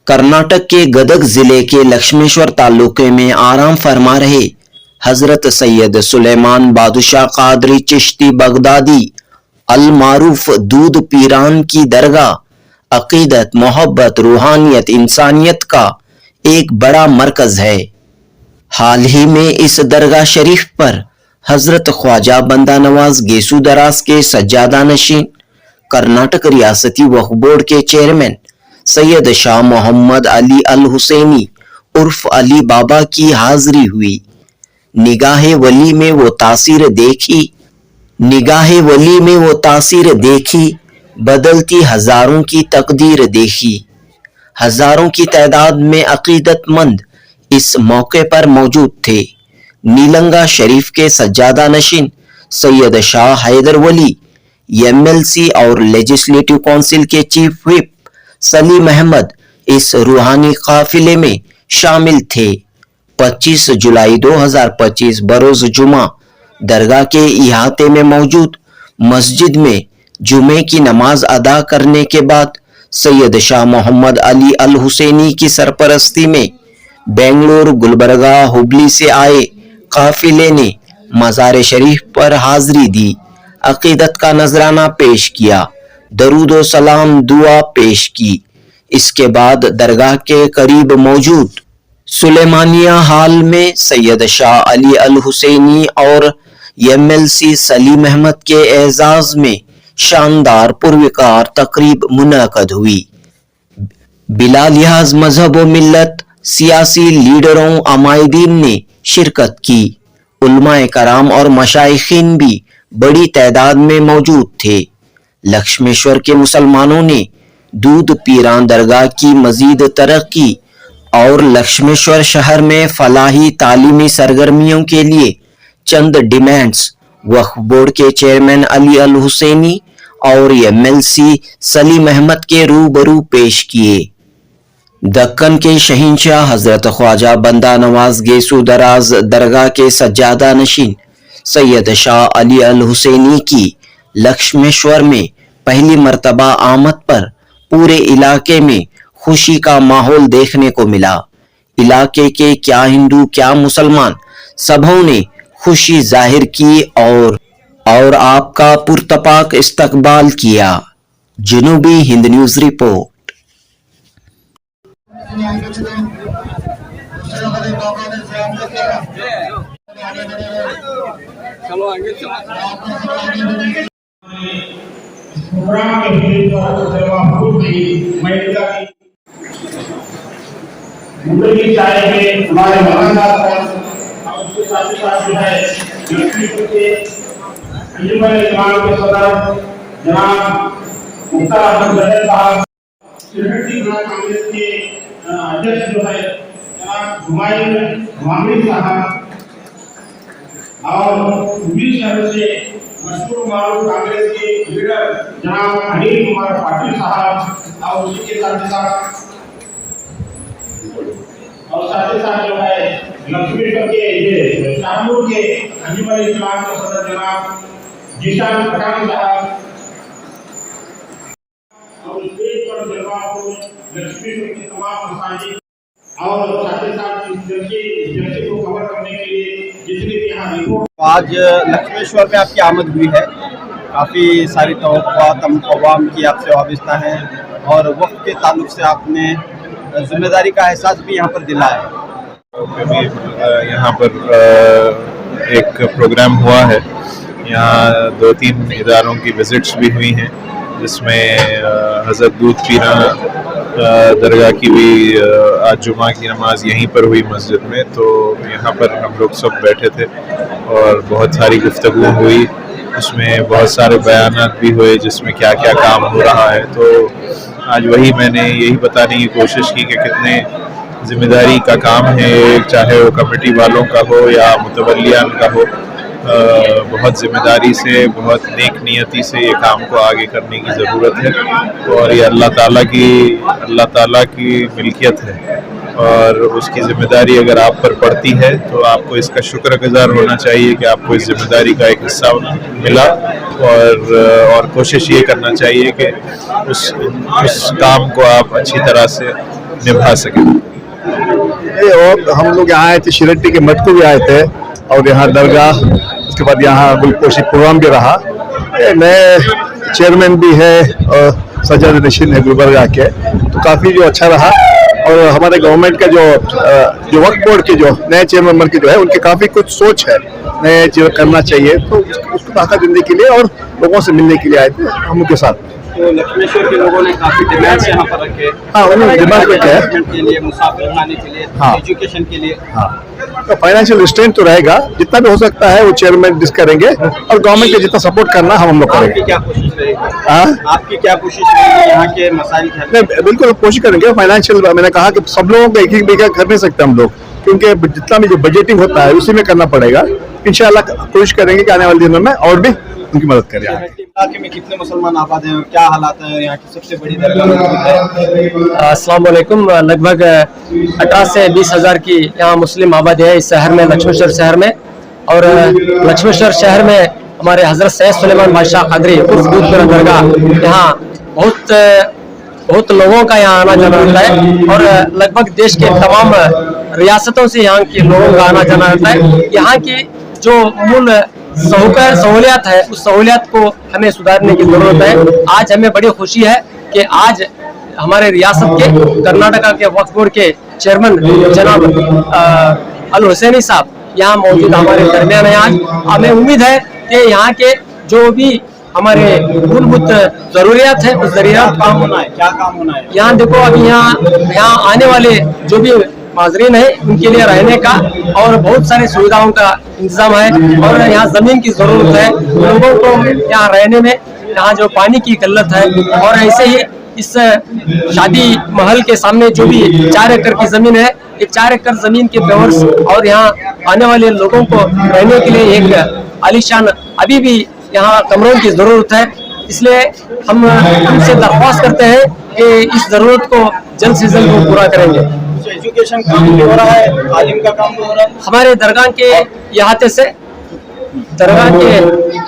कर्नाटक के गदग जिले के लक्ष्मेश्वर तालुके में आराम फरमा रहे हजरत सैयद सुलेमान बादशाह कादरी चिश्ती बगदादी अल मारूफ दूध पीरान की दरगाह अकीदत, मोहब्बत, रूहानियत, इंसानियत का एक बड़ा मरकज है। हाल ही में इस दरगाह शरीफ पर हजरत ख्वाजा बंदा नवाज गेसू दराज के सज्जादा नशीन कर्नाटक रियासती वक्फ बोर्ड के चेयरमैन सैयद शाह मोहम्मद अली अल हुसैनी उर्फ अली बाबा की हाजिरी हुई। निगाहे वली में वो तासीर देखी, बदलती हजारों की तकदीर देखी। हजारों की तादाद में अकीदतमंद इस मौके पर मौजूद थे। नीलंगा शरीफ के सज्जादा नशीन सैयद शाह हैदर वली, एमएलसी और लेजिस्लेटिव काउंसिल के चीफ व्हिप सलीम अहमद इस रूहानी काफिले में शामिल थे। 25 जुलाई 2025 बरोज जुमा दरगाह के इहाते में मौजूद मस्जिद में जुमे की नमाज अदा करने के बाद सैयद शाह मोहम्मद अली अल हुसैनी की सरपरस्ती में बेंगलुरु, गुलबर्गा, हुबली से आए काफिले ने मज़ार शरीफ पर हाजिरी दी, अकीदत का नजराना पेश किया, दरूद व सलाम दुआ पेश की। इसके बाद दरगाह के करीब मौजूद सुलेमानिया हॉल में सैयद शाह अली अल हुसैनी और एमएलसी सलीम अहमद के एजाज में शानदार पुरवकार तकरीब मुनअक़द हुई। बिला लिहाज मजहब व मिल्लत सियासी लीडरों अमायदीन ने शिरकत की। उलमाए कराम और मशाइखीन भी बड़ी तादाद में मौजूद थे। लक्ष्मेश्वर के मुसलमानों ने दूध पीरान दरगाह की मजीद तरक्की और लक्ष्मेश्वर शहर में फलाही तालीमी सरगर्मियों के लिए चंद डिमांड्स वक्फ बोर्ड के चेयरमैन अली अल हुसैनी और एमएलसी सलीम अहमद के रूबरू पेश किए। दक्कन के शहीनशाह हजरत ख्वाजा बंदा नवाज गेसू दराज दरगाह के सज्जादा नशीन सैयद शाह अली अल हुसैनी की लक्ष्मेश्वर में पहली मर्तबा आमद पर पूरे इलाके में खुशी का माहौल देखने को मिला। इलाके के क्या हिंदू क्या मुसलमान सबों ने खुशी जाहिर की और आपका पुरतपाक इस्तकबाल किया। जनूबी हिंद न्यूज रिपोर्ट। चलो आगे मुंबई की चाय में हमारे मकानदार और उसके साथ ही जो है लक्ष्मीपुर के अंजुमन इमाम के सदर जनाब मुख्तार अहमद जहर साहब, सिरहट्टी ब्लॉक कांग्रेस के अध्यक्ष जो है जनाब हुमायूं मामली साहब और हुबली शहर से मशहूर मारूफ कांग्रेस के लीडर जनाब अनिल कुमार पाटिल साहब और उसी के साथ जो है लक्ष्मीश्वर के ये शाहपुर के अंजुमन इस्लाम के सदर जनाब जिशान पठान साहब और स्टेज पर जलवा को लक्ष्मीश्वर के तमाम मसाजिद और साथ ही साथ इस जलसे को कवर करने के लिए जितने भी यहाँ रिपोर्ट। आज लक्ष्मेश्वर में आपकी आमद हुई है, काफ़ी सारी तवक्कुआत अवाम की आपसे वाबस्ता है और वक्त के ताल्लुक से आपने जिम्मेदारी का एहसास भी यहाँ पर दिलाया है। यहाँ पर एक प्रोग्राम हुआ है, यहाँ 2-3 इदारों की विजिट्स भी हुई हैं जिसमें हज़रत दूध पीरा दरगाह की भी आज जुमा की नमाज यहीं पर हुई मस्जिद में, तो यहाँ पर हम लोग सब बैठे थे और बहुत सारी गुफ्तगू हुई, उसमें बहुत सारे बयानात भी हुए जिसमें क्या क्या काम हो रहा है। तो आज वही मैंने यही बताने की कोशिश की कि कितने जिम्मेदारी का काम है, चाहे वो कमेटी वालों का हो या मुतवल्लियान का हो, बहुत ज़िम्मेदारी से बहुत नेक नियति से ये काम को आगे करने की ज़रूरत है और ये अल्लाह ताला की मिल्कियत है। और उसकी जिम्मेदारी अगर आप पर पड़ती है तो आपको इसका शुक्रगुजार होना चाहिए कि आपको इस जिम्मेदारी का एक हिस्सा मिला, और कोशिश ये करना चाहिए कि उस काम को आप अच्छी तरह से निभा सकें। और हम लोग यहाँ आए थे, शिरट्टी के मठ को भी आए थे, और यहाँ दरगाह, उसके बाद यहाँ गुलपोशी प्रोग्राम भी रहा। नए चेयरमैन भी है और सज्जाद नशीन है गुलबर्गा के, तो काफ़ी जो अच्छा रहा। और हमारे गवर्नमेंट का जो वक्फ बोर्ड के जो नए चेयरमैन के जो है, उनके काफ़ी कुछ सोच है, नए चीज़ करना चाहिए, तो उसको ताकत देने के लिए और लोगों से मिलने के लिए आए थे हम लोग के साथ। तो लक्ष्मेश्वर के लोगों ने काफी डिमांड्स यहाँ पर रखे। हाँ, उन्होंने डिमांड रखे है के लिए, मुसाफिर खाने के लिए, हाँ, एजुकेशन के लिए। हाँ, तो फाइनेंशियल रिस्ट्रेंट तो रहेगा, जितना भी हो सकता है वो चेयरमैन डिस्क करेंगे, और गवर्नमेंट के जितना सपोर्ट करना हम लोग करेंगे। आपकी क्या कोशिश रहेगी? हाँ, आपकी क्या कोशिश रहेगी यहाँ के मसाइल के? बिल्कुल कोशिश करेंगे। फाइनेंशियल, मैंने कहा कि सब लोगों को एक बीघा कर नहीं सकते हम लोग, क्योंकि जितना भी जो बजटिंग होता है उसी में करना पड़ेगा। इंशाल्लाह कोशिश करेंगे कि आने वाले दिनों में और भी उनकी मदद करें। इलाके में कितने मुसलमान आबाद हैं और क्या हालात हैं? यहाँ की सबसे बड़ी दरगाह मौजूद है। अस्सलाम वालेकुम। लगभग 18 से 20 हज़ार की यहाँ मुस्लिम आबादी है इस शहर में, लक्ष्मेश्वर शहर में। और लक्ष्मेश्वर शहर में हमारे हज़रत सैयद सुलेमान बादशाह कादरी उर्फ दूधपुरा दरगाह, यहाँ बहुत लोगों का यहाँ आना जाना रहता है, और लगभग देश के तमाम रियासतों से यहाँ के लोगों का आना जाना रहता है। यहाँ की जो मूल सहूलियत है, उस सहूलियत को हमें सुधारने की जरूरत है। आज हमें बड़ी खुशी है कि आज हमारे रियासत के कर्नाटका के वक्फ बोर्ड के चेयरमैन जनाब अल हुसैनी साहब यहाँ मौजूद हमारे दरमियान है। आज हमें उम्मीद है कि यहाँ के जो भी हमारे मूलभूत जरूरियात है, उस जरूरियात काम होना है। क्या काम होना है? यहाँ देखो, अभी यहाँ आने वाले जो भी माजरीन है उनके लिए रहने का और बहुत सारी सुविधाओं का इंतजाम है, और यहाँ जमीन की जरूरत है लोगों को यहाँ रहने में। यहाँ जो पानी की किल्लत है, और ऐसे ही इस शादी महल के सामने जो भी 4 एकड़ की जमीन है, एक 4 एकड़ जमीन के पेवर्स, और यहाँ आने वाले लोगों को रहने के लिए एक आलीशान अभी भी यहाँ कमरों की जरूरत है। इसलिए हम उनसे दरख्वास्त करते हैं कि इस जरूरत को जल्द से जल्द वो पूरा करेंगे। एजुकेशन काम भी हो रहा है, तालीम का काम भी हो रहा है। हमारे दरगाह के इहाते से,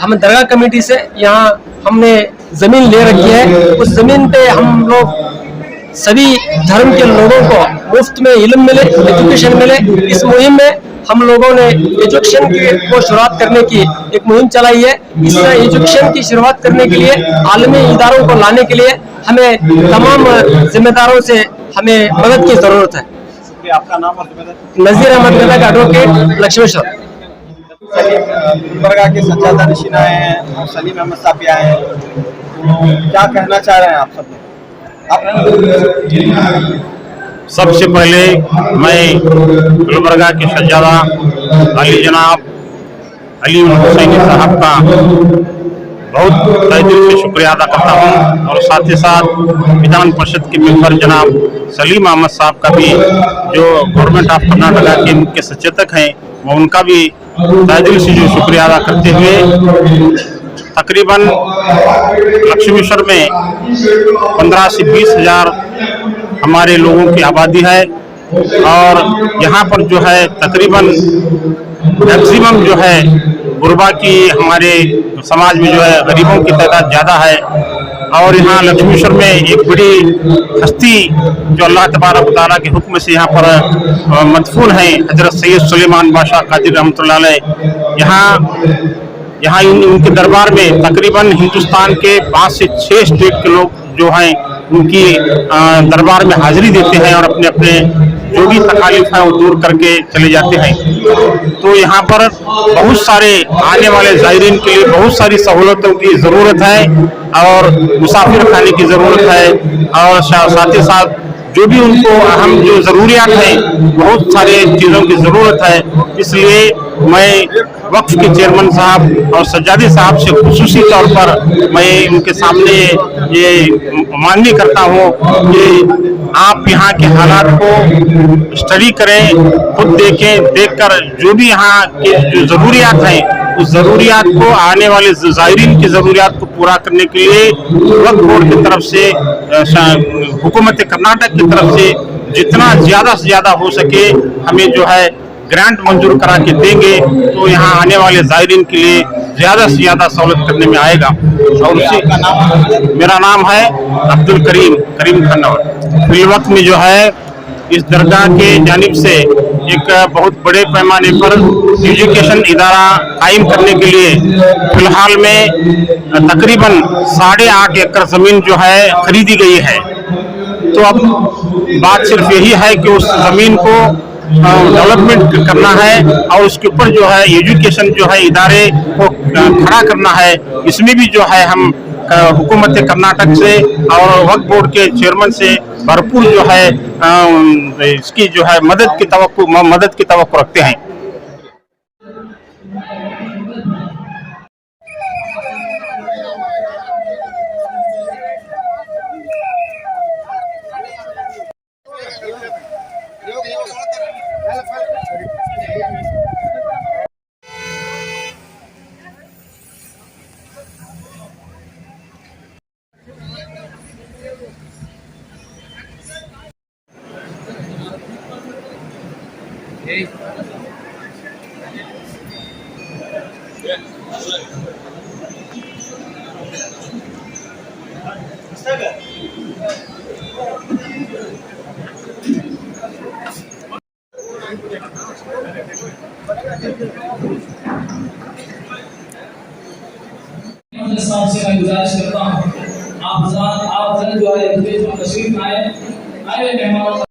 हम दरगाह कमेटी से यहाँ हमने जमीन ले रखी है। उस जमीन पे हम लोग सभी धर्म के लोगों को मुफ्त में इल्म मिले, एजुकेशन मिले। इस मुहिम में हम लोगों ने एजुकेशन को शुरुआत करने की एक मुहिम चलाई है। इस एजुकेशन की शुरुआत करने के लिए, आलमी इदारों को लाने के लिए हमें तमाम जिम्मेदारों से हमें मदद की जरूरत है। आपका नाम और नजीर अहमद गदक, एडवोकेट, लक्ष्मेश्वर। गुलबर्गा के सज्जादा नशीन आए हैं और सलीम अहमद साहब भी आए हैं, तो क्या कहना चाह रहे हैं आप सब? सबसे पहले मैं गुलबर्गा के सज्जादा अली जनाब अली हुसैनी साहब का बहुत तहे दिल से शुक्रिया अदा करता हूँ, और साथ ही साथ विधान परिषद के मेंबर जनाब सलीम अहमद साहब का भी, जो गवर्नमेंट ऑफ कर्नाटका के मुख्य सचेतक हैं, मैं उनका भी तहे दिल से जो शुक्रिया अदा करते हुए, तकरीबन लक्ष्मेश्वर में 15 से 20 हज़ार हमारे लोगों की आबादी है, और यहाँ पर जो है तकरीबन मैक्सिमम जो है गुरबा की, हमारे समाज में जो है गरीबों की तादाद ज़्यादा है। और यहाँ लक्ष्मेश्वर में एक बड़ी हस्ती जो अल्लाह तबारक व तआला के हुक्म से यहाँ पर मदफून है, हजरत सैयद सुलेमान बादशाह कादिर रहमतुल्लाह अलैह। यहाँ उनके दरबार में तकरीबन हिंदुस्तान के 5 से 6 स्टेट के लोग जो हैं उनकी दरबार में हाजिरी देते हैं, और अपने अपने जो भी तकालीफ है वो दूर करके चले जाते हैं। तो यहाँ पर बहुत सारे आने वाले ज़ायरीन के लिए बहुत सारी सहूलतों की ज़रूरत है, और मुसाफिर खाने की ज़रूरत है, और साथ ही साथ जो भी उनको अहम जो ज़रूरियात हैं, बहुत सारे चीज़ों की ज़रूरत है। इसलिए मैं वक्फ के चेयरमैन साहब और सज्जादी साहब से खुसूसी तौर पर मैं उनके सामने ये मांगनी करता हूँ कि आप यहाँ के हालात को स्टडी करें, खुद देखें, देखकर जो भी यहाँ के जो ज़रूरियात हैं, उस ज़रूरियात को, आने वाले ज़ायरीन की ज़रूरियात को पूरा करने के लिए वक्फ बोर्ड की तरफ से, हुकूमत कर्नाटक की तरफ से जितना ज़्यादा से ज़्यादा हो सके हमें जो है ग्रांट मंजूर करा के देंगे तो यहाँ आने वाले ज़ायरीन के लिए ज़्यादा से ज़्यादा सहूलत करने में आएगा। और उसी मेरा नाम है अब्दुल करीम खन्नौर। फिल वक्त में जो है इस दरगाह के जानिब से एक बहुत बड़े पैमाने पर एजुकेशन इदारा कायम करने के लिए फिलहाल में तकरीबन 8.5 एकड़ ज़मीन जो है खरीदी गई है। तो अब बात सिर्फ यही है कि उस ज़मीन को डेवलपमेंट करना है और उसके ऊपर जो है एजुकेशन जो है इदारे को खड़ा करना है। इसमें भी जो है हम हुकूमत कर्नाटक से और वक्फ बोर्ड के चेयरमैन से भरपूर जो है इसकी जो है मदद की तवक्को रखते हैं। साहब से मैं गुजारिश करता हूँ आप जो है तशरीफ आए मेहमानों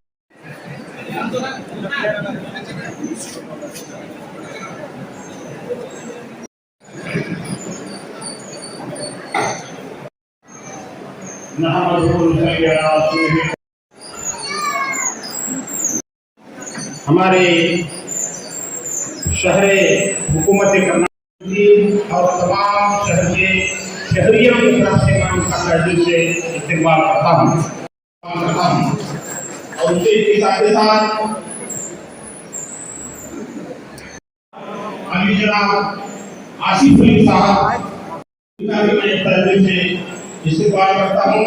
हमारे शहरे हुकूमत कर्नाटक और तमाम शहर के शहरियों की तरफ से मैं उनका तहे से इस्तेमाल करता हूँ और उसके साथ ही साथ अभी जनाब आसिफ अली साहब का भी मैं तहे से इस्तेमाल करता हूँ।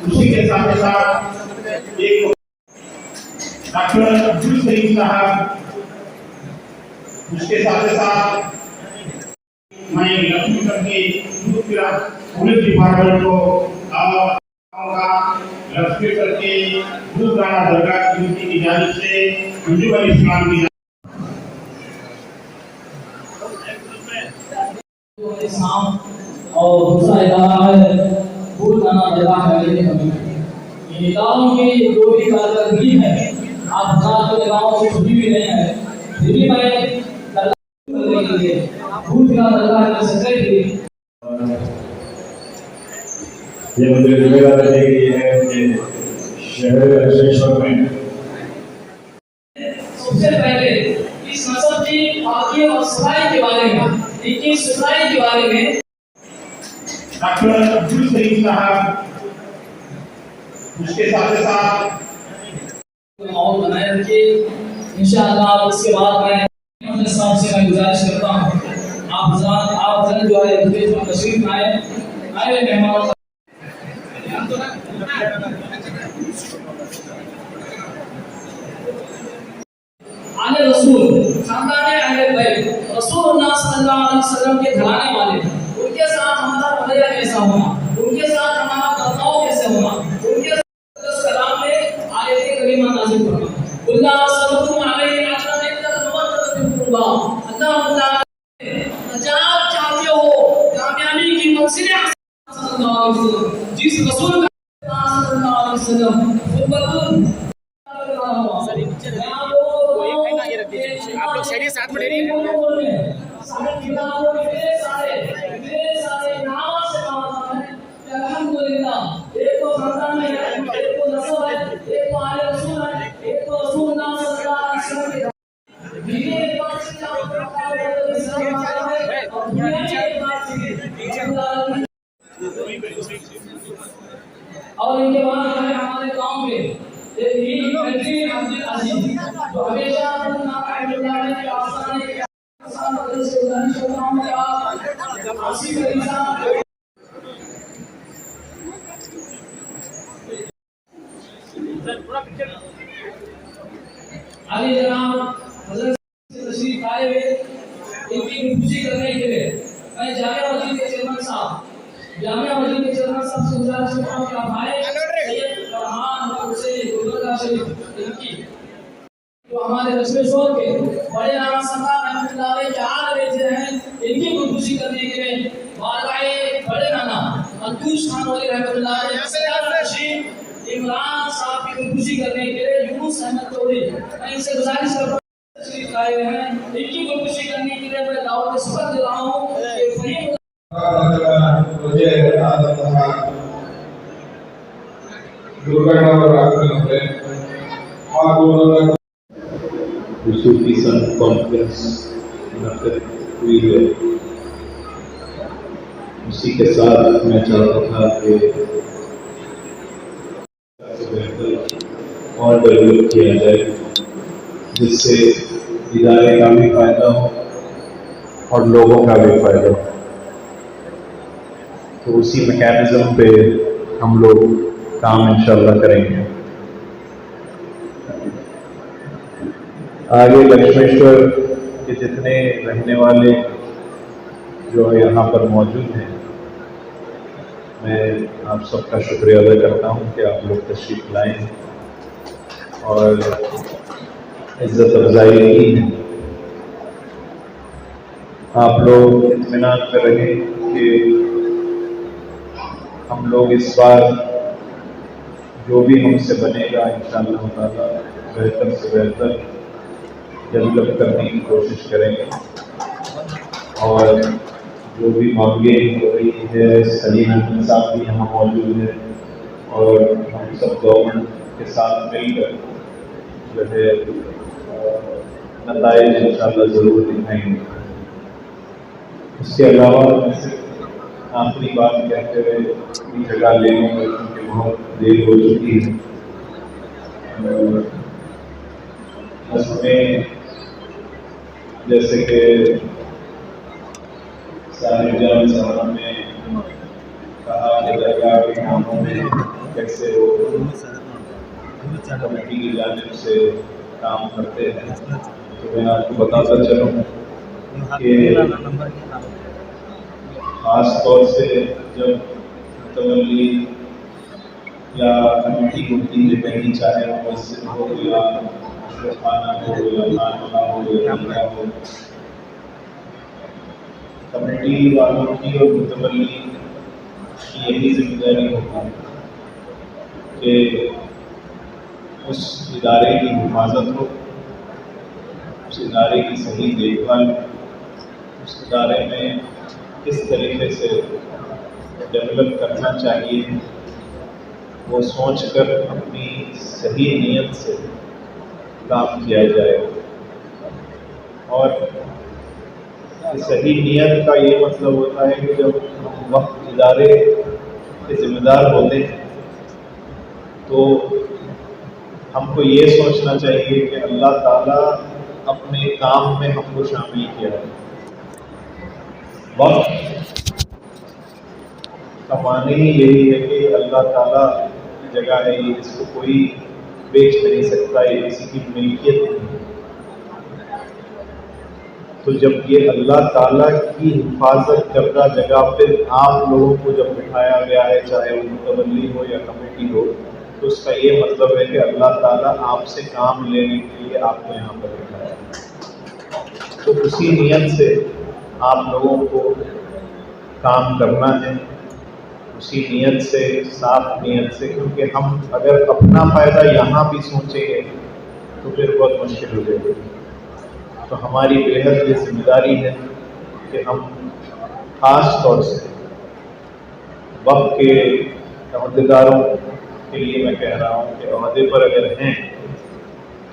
उसी के साथ ही साथ एक डॉक्टर अब्दुल करीम साहब, उसके साथ साथ मैं लक्ष्मीगढ़ के पुलिस डिपार्टमेंट को लक्ष्मीगढ़ के दूधराना दरगाह कमेटी की जानिब से मंजूर इस्लाम की और दूसरा इदारा है दूधराना दरगाह कमेटी। इदारों की जो भी कारकर्दगी है आप के गाँव से छुट्टी भी नहीं है, फिर भी मैं ये मुझे जिम्मेदारी दी गई है कि शहर अशेश्वर में सबसे पहले इस मसब की आगे और सफाई के बारे में, इनकी सफाई के बारे में डॉक्टर अब्दुल करीम साहब, उसके साथ साथ माहौल बनाए रखिए। इंशाअल्लाह इसके बाद मैं साहब से मैं गुजारिश करता हूँ आप जो है तशरीफ आए मेहमानों आले रसूल खानदान अहले बैत रसूलुल्लाह सल्लल्लाहु अलैहि वसल्लम के घराने वाले, उनके साथ हमारा रवैया कैसा होना, उनके साथ हमारा बर्ताव कैसे होना, उनके साथ कलाम में आयत करीमा नाज़िल फरमा अल्लाह सल्लल्लाहु अलैहि वसल्लम अल्लाह नजात चाहते हो, कामयाबी की मंजिलें सल्लल्लाहु अलैहि वसल्लम जिस रसूल सल्लल्लाहु अलैहि वसल्लम आप लोग साइड साथ में ले रही हैं अल्हम्दुलिल्लाह। एक तो खानदान है, एक तो नस्ल है, एक तो आले रसूल है, एक तो रसूलुल्लाह सल्लल्लाहु अलैहि वसल्लम के दीन एक बात से और दुनिया की एक बात से और इनके बाद है हमारे गांव में एक ही फैक्ट्री अब्दुल अजीज जो हमेशा अपना अल्लाह के आस्थान के साथ बदल से गुजारिश करता हूं कि आप आसिफ अली साहब पूरा पिक्चर जामिया मस्जिद के चलना सबसे गुजारिश करता हूं कि आप आए सैयद रहमान और उसे गुलबर्गा शरीफ इनकी जो हमारे दशमेश्वर के बड़े नाना सरकार रहमतुल्लाह अलैह के हाल बेचे हैं, इनकी खुदकुशी करने के लिए वालाए बड़े नाना अब्दुल खान वाली रहमतुल्लाह अलैह इमरान साहब की खुदकुशी करने के लिए यूनुस अहमद चौधरी, मैं इनसे गुजारिश करता हूं तशरीफ लाए हुए हैं, इनकी खुदकुशी करने के लिए मैं दावत सफर दे रहा हूं कि फरीक सूफी संत कॉन्फ्रेंस मुनक्किद हुई है। उसी के साथ मैं चाहता था कि और डेवलप किया जाए, जिससे इदारे का भी फायदा हो और लोगों का भी फायदा हो। तो उसी मैकेनिज्म पे हम लोग काम इंशाल्लाह करेंगे। आगे लक्ष्मेश्वर के जितने रहने वाले जो यहाँ पर मौजूद हैं, मैं आप सबका शुक्रिया अदा करता हूँ कि आप लोग तशरीफ लाएं और इज्जत अफजाई की है। आप लोग इत्मीनान में रहें कि हम लोग इस बार जो भी हमसे बनेगा इंशाअल्लाह ताला बेहतर से बेहतर डेवलप करने की कोशिश करेंगे। और जो भी मांगे हो रही है, सलीम अहमद साहब भी यहाँ मौजूद है और हम सब गवर्नमेंट के साथ मिलकर जो है नताइज इंशाअल्लाह ज़रूर दिखाएंगे। इसके अलावा आखिरी बात कहते हुए अपनी जगह ले लूँगा क्योंकि बहुत देर हो चुकी है। उसमें जैसे कि साहिब जान साहब ने कहा कि दरगाह के कामों में कैसे वो कमेटी की जानिब से काम करते हैं, तो मैं आपको बताता चलूँ कि खास तौर से जब तवल्ली या कमेटी होती है कहीं, चाहे वो मस्जिद हो या खाना हो या खाना हो या क्या हो, कमेटी वालों की और मुतवल्ली की यही जिम्मेदारी होती है कि उस इदारे की हिफाजत हो, उस इदारे की सही देखभाल, उस इदारे में किस तरीके से डेवलप करना चाहिए वो सोचकर अपनी सही नीयत से काम किया जाए। और सही नीयत का ये मतलब होता है कि जब हम वक्त इदारे के जिम्मेदार होते हैं तो हमको ये सोचना चाहिए कि अल्लाह ताला अपने काम में हमको शामिल किया है। वक्त का माने ही यही है कि अल्लाह ताला की जगह है, ये इसको कोई बेच नहीं सकता, ये किसी की मिल्कियत नहीं। तो जब ये अल्लाह ताला की हिफाजत करदा जगह पे आप लोगों को जब बिठाया गया है, चाहे वो मुतवल्ली हो या कमेटी हो, तो उसका ये मतलब है कि अल्लाह ताला आपसे काम लेने के लिए आपको यहाँ पर बिठाया है। तो उसी नियत से आप लोगों को काम करना है, उसी नियत से, साफ नियत से, क्योंकि हम अगर अपना फ़ायदा यहाँ भी सोचेंगे तो फिर बहुत मुश्किल हो जाएगी। तो हमारी बेहद ये जिम्मेदारी है कि हम खास तौर से वक्त के अहदेदारों के लिए मैं कह रहा हूँ कि अहदे पर अगर हैं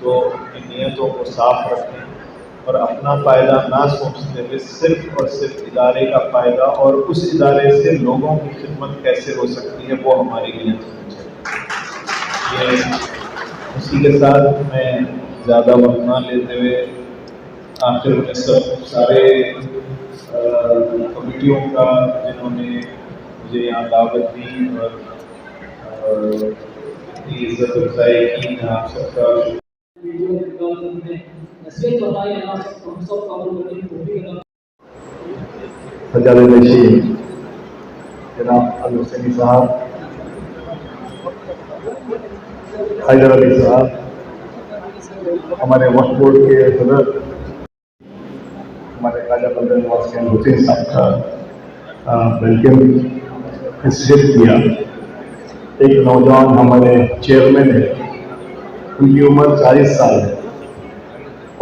तो इन नियतों को साफ रखें और अपना फ़ायदा ना सोचते हुए सिर्फ और सिर्फ इदारे का फ़ायदा और उस इदारे से लोगों की खिदमत कैसे हो सकती है वो हमारी नियत होनी चाहिए। उसी के साथ मैं ज़्यादा वक्त ना लेते हुए आखिर में सब सारे कमेटियों का जिन्होंने मुझे यहाँ दावत दी और इज्जत अफजाई की, आप सबका जनाब अली हुसैनी साहब, हैदर अली साहब, हमारे वक्फ बोर्ड के सदर हमारे ख्वाजा बंदर नवाज खान हुसैन साहब का वेलकम हिस्सेट किया। एक नौजवान हमारे चेयरमैन है, उनकी उम्र 40 साल है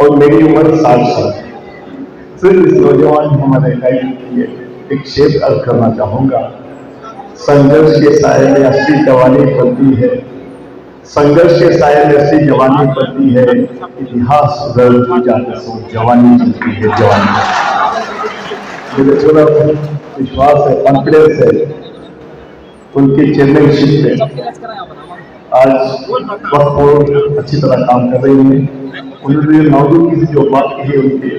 और मेरी उम्र 60 साल है। सिर्फ इस नौजवान हमारे इकाई के लिए एक शेर अर्ज करना चाहूँगा। संघर्ष के साए में असली जवानी पलती है, संघर्ष के साए में असली जवानी पलती है, इतिहास बदलती जाते सो जवानी चलती है जवानी। मुझे थोड़ा विश्वास है, कॉन्फिडेंस है उनकी चेयरमैनशिप पे। आज वक्त बोर्ड अच्छी तरह काम कर रही है। उन्होंने मौजूदगी से जो बात की है उनके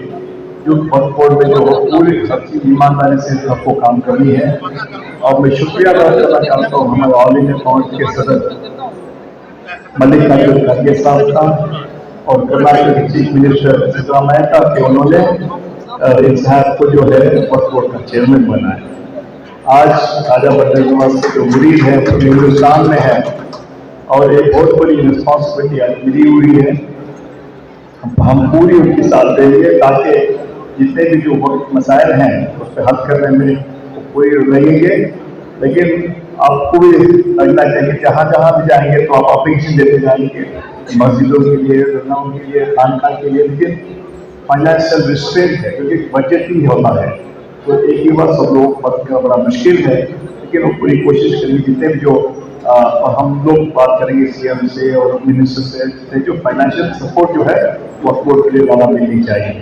जो वक्त बोर्ड में जो पूरी अच्छी ईमानदारी से सबको काम करनी है। और मैं शुक्रिया अदा करना चाहता हूँ हमारे ऑल इंडिया कांग्रेस के सदर मल्लिकार्जुन खड़गे साहब का और कर्नाटक के चीफ मिनिस्टर सिद्धरामैया का कि उन्होंने इन साहब को जो है वक्फ बोर्ड का चेयरमैन बनाया। आज ख्वाजा बंदर नवाज के जो मुरीद है पूरे हिंदुस्तान में है और एक बहुत बड़ी रिस्पॉन्सिबिलिटी आज मिली हुई है। हम पूरी उनकी साथ देंगे ताकि जितने भी जो मसाइल हैं उस पर हल करने में पूरी रहेंगे। लेकिन आपको भी लगना चाहिए जहाँ जहाँ भी जाएंगे तो आप अपेक्षित देते जाएंगे मस्जिदों के लिए, धर्नाओं के लिए, खानका के लिए। लेकिन फाइनेंशियल रिस्ट्रेंट है क्योंकि बजट ही होता है तो एक ही बार सब लोग करना बड़ा मुश्किल है। लेकिन वो पूरी कोशिश करेंगे जितने भी जो और हम लोग बात करेंगे सीएम से और मिनिस्टर से जो फाइनेंशियल सपोर्ट जो है वक्फ बोर्ड के लिए ज़्यादा मिलनी चाहिए।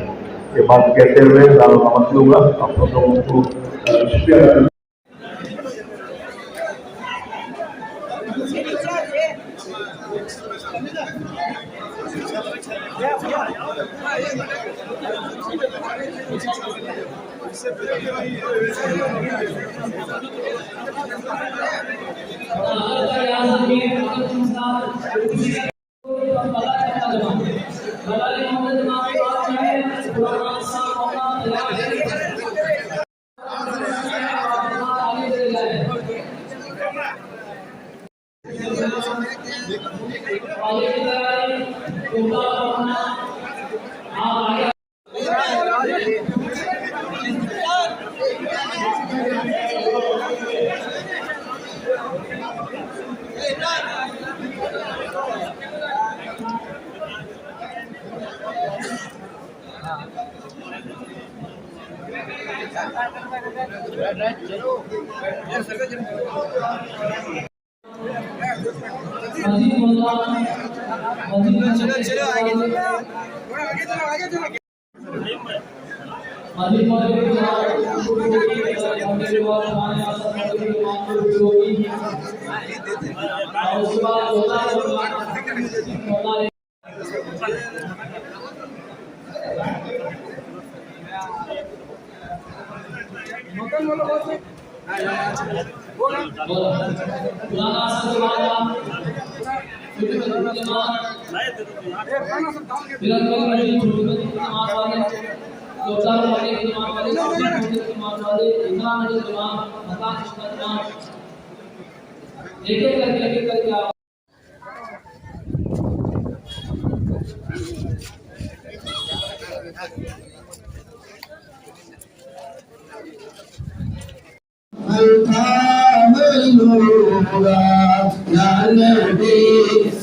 ये बात कहते हुए ज़्यादा मत लूँगा, आप लोगों को शुक्रिया।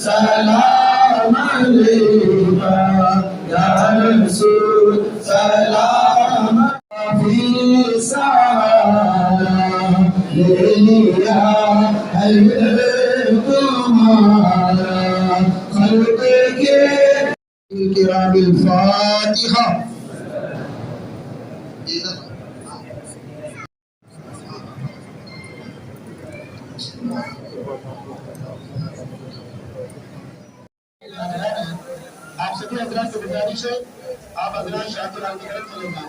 सलाम अलैका या रसूल सलाम ले लिया है तुम्हारा खल्क़ के किरामिल फातिहा। आप सभी हजरात को गुजारिश है आप हजरात शाह की तरफ चलेंगे।